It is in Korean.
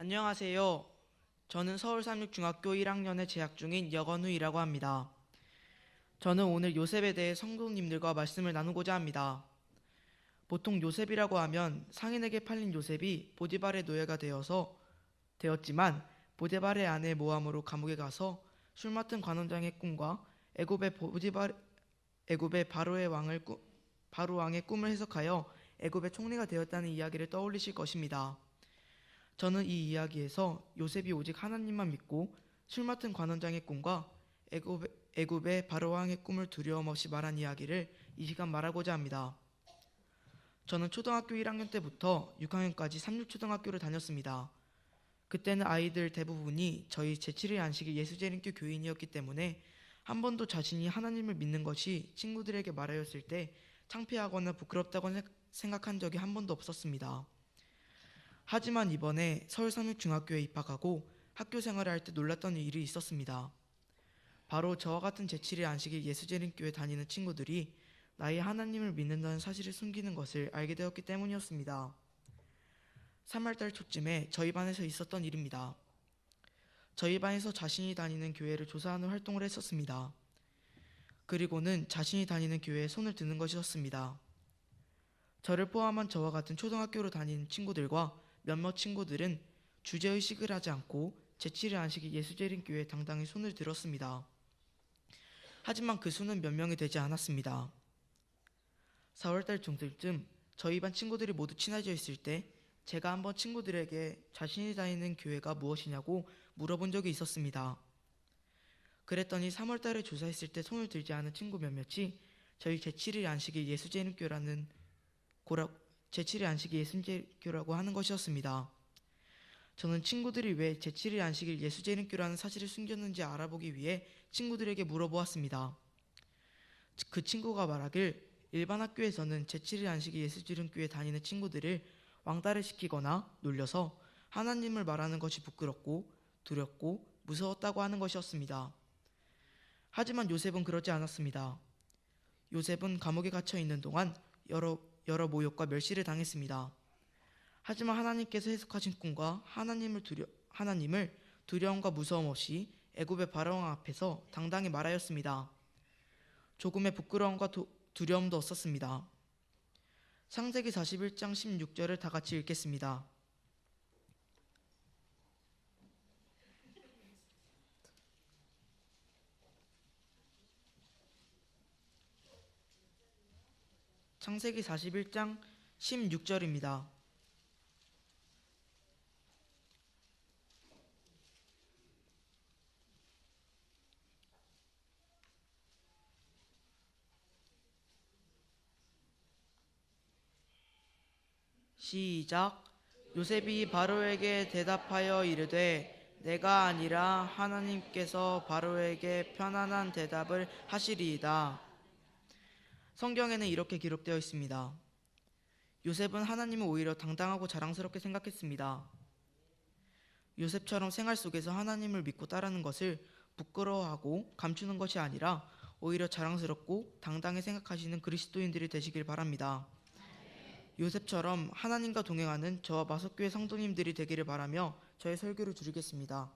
안녕하세요. 저는 서울삼육중학교 1학년에 재학 중인 여건우이라고 합니다. 저는 오늘 요셉에 대해 성도님들과 말씀을 나누고자 합니다. 보통 요셉이라고 하면 상인에게 팔린 요셉이 보디발의 노예가 되었지만 보디발의 아내 모함으로 감옥에 가서 술 맡은 관원장의 꿈과 애굽의 바로 왕의 꿈을 해석하여 애굽의 총리가 되었다는 이야기를 떠올리실 것입니다. 저는 이 이야기에서 요셉이 오직 하나님만 믿고 술 맡은 관원장의 꿈과 애굽의 바로왕의 꿈을 두려움 없이 말한 이야기를 이 시간 말하고자 합니다. 저는 초등학교 1학년 때부터 6학년까지 삼육초등학교를 다녔습니다. 그때는 아이들 대부분이 저희 제7일 안식일 예수재림교 교인이었기 때문에 한 번도 자신이 하나님을 믿는 것이 친구들에게 말하였을 때 창피하거나 부끄럽다고 생각한 적이 한 번도 없었습니다. 하지만 이번에 서울삼육중학교에 입학하고 학교 생활을 할 때 놀랐던 일이 있었습니다. 바로 저와 같은 제7일 안식일 예수재림교에 다니는 친구들이 나의 하나님을 믿는다는 사실을 숨기는 것을 알게 되었기 때문이었습니다. 3월달 초쯤에 저희 반에서 있었던 일입니다. 저희 반에서 자신이 다니는 교회를 조사하는 활동을 했었습니다. 그리고는 자신이 다니는 교회에 손을 드는 것이었습니다. 저를 포함한 저와 같은 초등학교로 다니는 친구들과 몇몇 친구들은 주제의식을 하지 않고 제7일 안식일 예수재림교회에 당당히 손을 들었습니다. 하지만 그 수는 몇 명이 되지 않았습니다. 4월달 중순쯤 저희 반 친구들이 모두 친해져 있을 때 제가 한번 친구들에게 자신이 다니는 교회가 무엇이냐고 물어본 적이 있었습니다. 그랬더니 3월달에 조사했을 때 손을 들지 않은 친구 몇몇이 저희 제7일 안식일 예수재림교라고 하는 것이었습니다. 저는 친구들이 왜 제7일 안식일 예수재림교라는 사실을 숨겼는지 알아보기 위해 친구들에게 물어보았습니다. 그 친구가 말하길 일반 학교에서는 제7일 안식일 예수재림교에 다니는 친구들을 왕따를 시키거나 놀려서 하나님을 말하는 것이 부끄럽고 두렵고 무서웠다고 하는 것이었습니다. 하지만 요셉은 그러지 않았습니다. 요셉은 감옥에 갇혀 있는 동안 여러 모욕과 멸시를 당했습니다. 하지만 하나님께서 해석하신 꿈과 하나님을 두려움과 무서움 없이 애굽의 바로왕 앞에서 당당히 말하였습니다. 조금의 부끄러움과 두려움도 없었습니다. 창세기 41장 16절을 다 같이 읽겠습니다. 창세기 41장 16절입니다. 시작. 요셉이 바로에게 대답하여 이르되 내가 아니라 하나님께서 바로에게 편안한 대답을 하시리이다. 성경에는 이렇게 기록되어 있습니다. 요셉은 하나님을 오히려 당당하고 자랑스럽게 생각했습니다. 요셉처럼 생활 속에서 하나님을 믿고 따르는 것을 부끄러워하고 감추는 것이 아니라 오히려 자랑스럽고 당당히 생각하시는 그리스도인들이 되시길 바랍니다. 요셉처럼 하나님과 동행하는 저와 마석교회 성도님들이 되기를 바라며 저의 설교를 줄이겠습니다.